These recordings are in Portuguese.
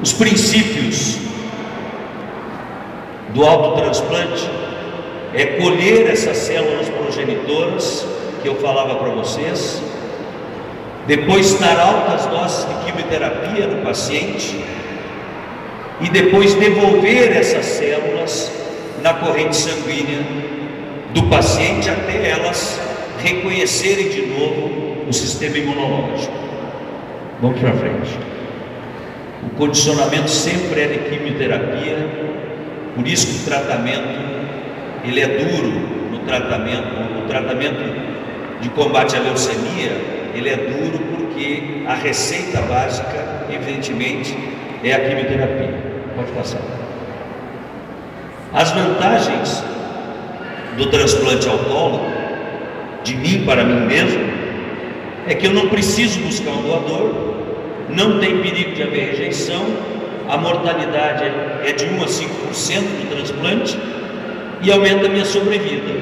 Os princípios do autotransplante é colher essas células progenitoras que eu falava para vocês, depois dar altas doses de quimioterapia no paciente e depois devolver essas células na corrente sanguínea do paciente até elas reconhecerem de novo o sistema imunológico. Vamos para frente. O condicionamento sempre é de quimioterapia, por isso que o tratamento ele é duro no tratamento. O tratamento de combate à leucemia ele é duro porque a receita básica, evidentemente, é a quimioterapia. Pode passar. As vantagens do transplante autólogo, de mim para mim mesmo, é que eu não preciso buscar um doador, não tem perigo de haver rejeição, a mortalidade é de 1 a 5% do transplante e aumenta a minha sobrevida.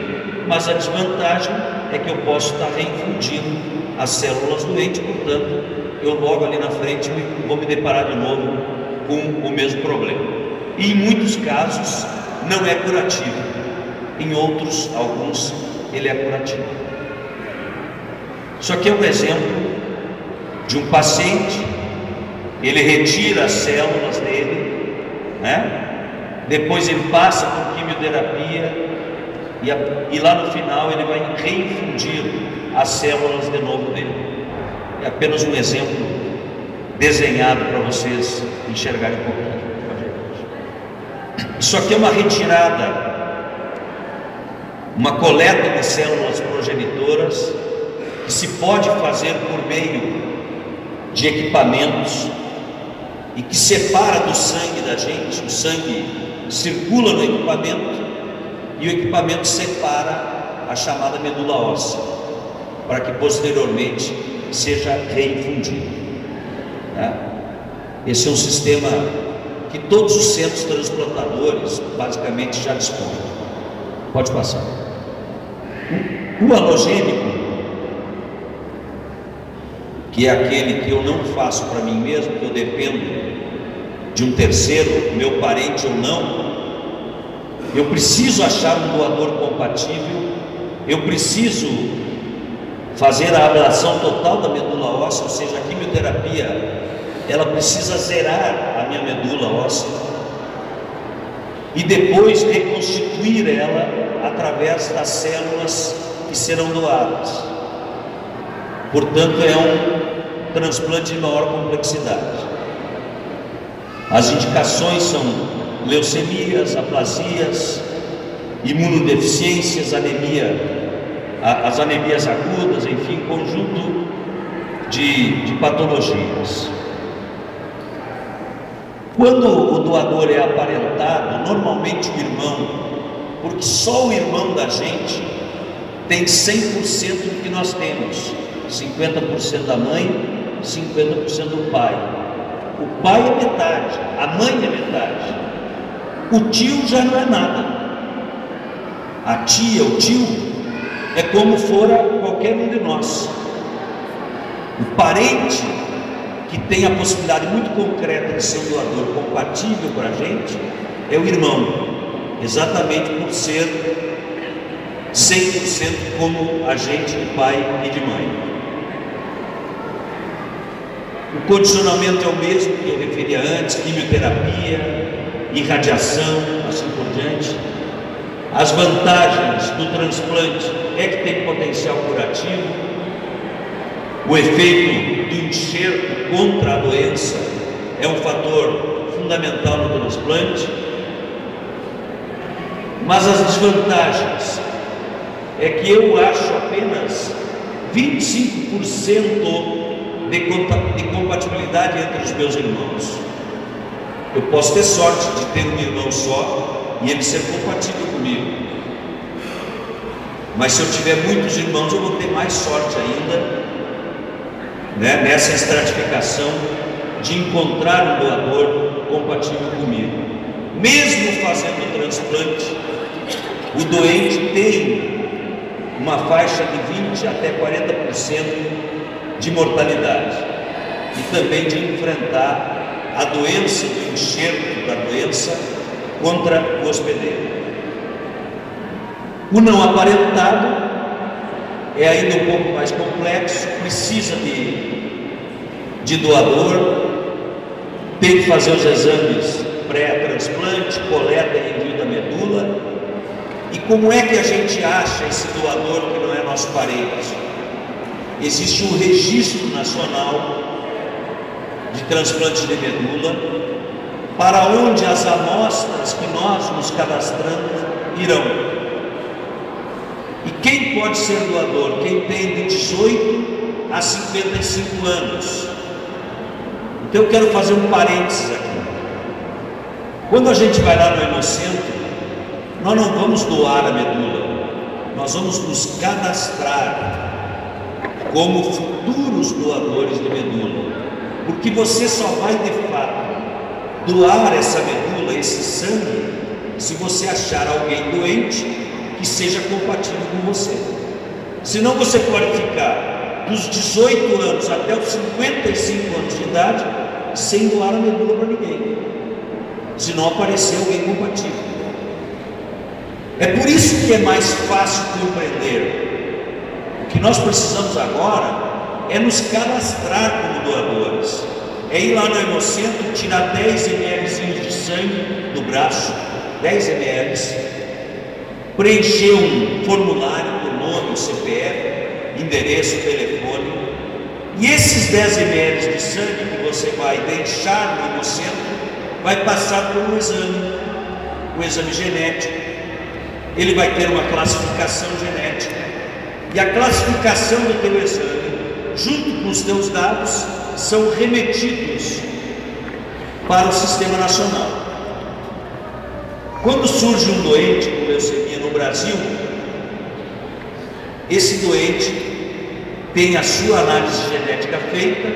Mas a desvantagem é que eu posso estar reinfundindo as células doentes, portanto, eu logo ali na frente vou me deparar de novo com o mesmo problema. E em muitos casos não é curativo, em outros, alguns, ele é curativo. Isso aqui é um exemplo de um paciente, ele retira as células dele, né? Depois ele passa por quimioterapia e lá no final ele vai reinfundir as células de novo dele. É apenas um exemplo desenhado para vocês enxergarem um pouquinho. Isso aqui é uma retirada, uma coleta de células progenitoras que se pode fazer por meio de equipamentos e que separa do sangue da gente. O sangue circula no equipamento e o equipamento separa a chamada medula óssea para que posteriormente seja reinfundido, né? Esse é um sistema que todos os centros transplantadores basicamente já dispõem. Pode passar. O halogênico, que é aquele que eu não faço para mim mesmo, que eu dependo de um terceiro, meu parente ou não, eu preciso achar um doador compatível, eu preciso fazer a ablação total da medula óssea, ou seja, a quimioterapia, ela precisa zerar a minha medula óssea e depois reconstituir ela através das células que serão doadas. Portanto, é um transplante de maior complexidade. As indicações são leucemias, aplasias, imunodeficiências, anemia, as anemias agudas, enfim, conjunto de patologias. Quando o doador é aparentado, normalmente o irmão, porque só o irmão da gente tem 100% do que nós temos, 50% da mãe, 50% do pai. O pai é metade, a mãe é metade, o tio já não é nada, a tia, o tio é como fora qualquer um de nós. O parente que tem a possibilidade muito concreta de ser um doador compatível para a gente é o irmão, exatamente por ser 100% como a gente de pai e de mãe. O condicionamento é o mesmo que eu referia antes: quimioterapia, irradiação, assim por diante. As vantagens do transplante é que tem potencial curativo. O efeito do enxerto contra a doença é um fator fundamental no transplante. Mas as desvantagens é que eu acho apenas 25% de compatibilidade entre os meus irmãos. Eu posso ter sorte de ter um irmão só e ele ser compatível comigo, mas se eu tiver muitos irmãos eu vou ter mais sorte ainda, né, nessa estratificação de encontrar um doador compatível comigo. Mesmo fazendo o transplante, o doente tem uma faixa de 20 até 40% de mortalidade e também de enfrentar a doença, o enxerto da doença, contra o hospedeiro. O não aparentado é ainda um pouco mais complexo, precisa de doador, tem que fazer os exames pré-transplante, coleta e envio da medula. E como é que a gente acha esse doador que não é nosso parente? Existe um registro nacional de transplante de medula, para onde as amostras que nós nos cadastramos irão. E quem pode ser doador? Quem tem de 18 a 55 anos. Então eu quero fazer um parênteses aqui. Quando a gente vai lá no Hemocentro, nós não vamos doar a medula, nós vamos nos cadastrar como futuros doadores de medula, porque você só vai de fato doar essa medula, esse sangue, se você achar alguém doente que seja compatível com você. Senão você pode ficar dos 18 anos até os 55 anos de idade sem doar a medula para ninguém, se não aparecer alguém compatível. É por isso que é mais fácil compreender. O que nós precisamos agora é nos cadastrar como doadores. É ir lá no Hemocentro, tirar 10 ml de sangue do braço, 10 ml, preencher um formulário com nome, CPF, endereço, telefone, e esses 10 ml de sangue que você vai deixar no Hemocentro vai passar por um exame genético. Ele vai ter uma classificação genética, e a classificação do teu exame, junto com os teus dados, são remetidos para o Sistema Nacional. Quando surge um doente com leucemia no Brasil, esse doente tem a sua análise genética feita,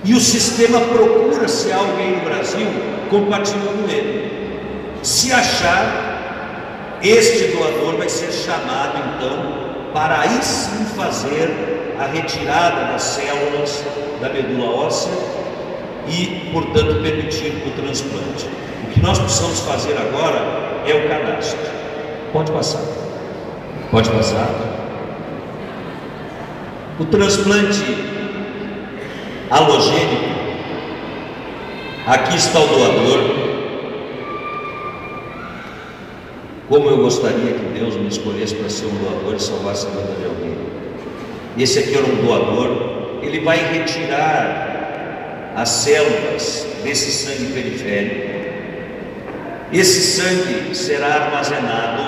e o sistema procura se há alguém no Brasil compatível com ele. Se achar, este doador vai ser chamado então para aí sim fazer a retirada das células da medula óssea e, portanto, permitir o transplante. O que nós precisamos fazer agora é o cadastro. Pode passar. Pode passar. O transplante halogênico, aqui está o doador. Como eu gostaria que Deus me escolhesse para ser um doador e salvasse a vida de alguém. Esse aqui era um doador, ele vai retirar as células desse sangue periférico. Esse sangue será armazenado.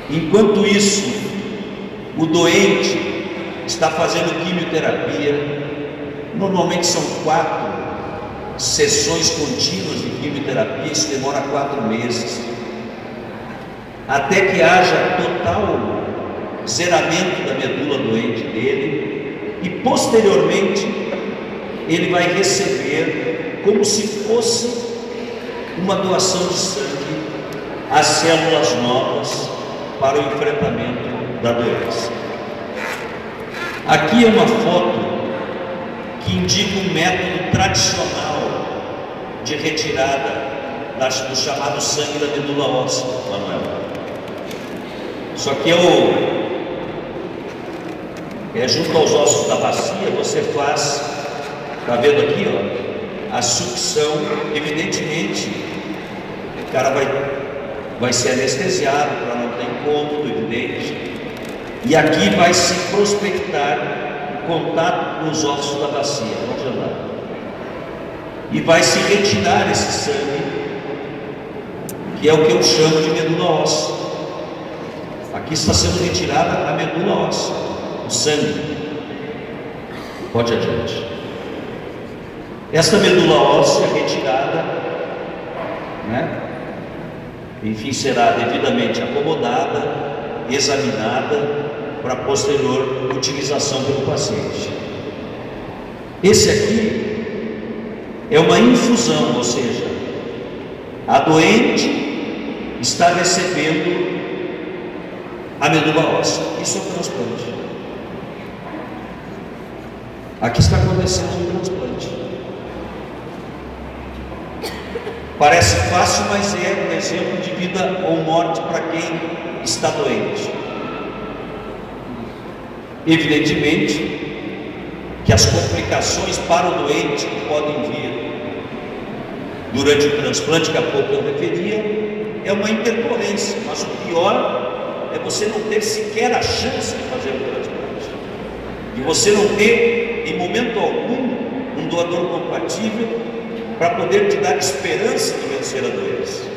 Enquanto isso, o doente está fazendo quimioterapia. Normalmente são 4 sessões contínuas de quimioterapia, isso demora 4 meses. Até que haja total zeramento da medula doente dele, e posteriormente ele vai receber, como se fosse uma doação de sangue, as células novas para o enfrentamento da doença. Aqui é uma foto que indica um método tradicional de retirada do chamado sangue da medula óssea, Manuel. Só que é junto aos ossos da bacia, você faz, está vendo aqui, ó, a sucção. Evidentemente, o cara vai ser anestesiado para não ter incômodo, evidente. E aqui vai se prospectar o contato com os ossos da bacia, pode andar. E vai se retirar esse sangue, que é o que eu chamo de medula óssea. Aqui está sendo retirada a medula óssea, o sangue. Pode adiante. Esta medula óssea retirada, né? Enfim, será devidamente acomodada, examinada para posterior utilização pelo paciente. Esse aqui é uma infusão, ou seja, a doente está recebendo a medula óssea. Isso é o transplante. Aqui está acontecendo um transplante. Parece fácil, mas é um exemplo de vida ou morte para quem está doente. Evidentemente que as complicações para o doente que podem vir durante o transplante, que há pouco eu referia, é uma intercorrência, mas o pior é você não ter sequer a chance de fazer o transplante, e você não ter em momento algum um doador compatível para poder te dar esperança de vencer a doença.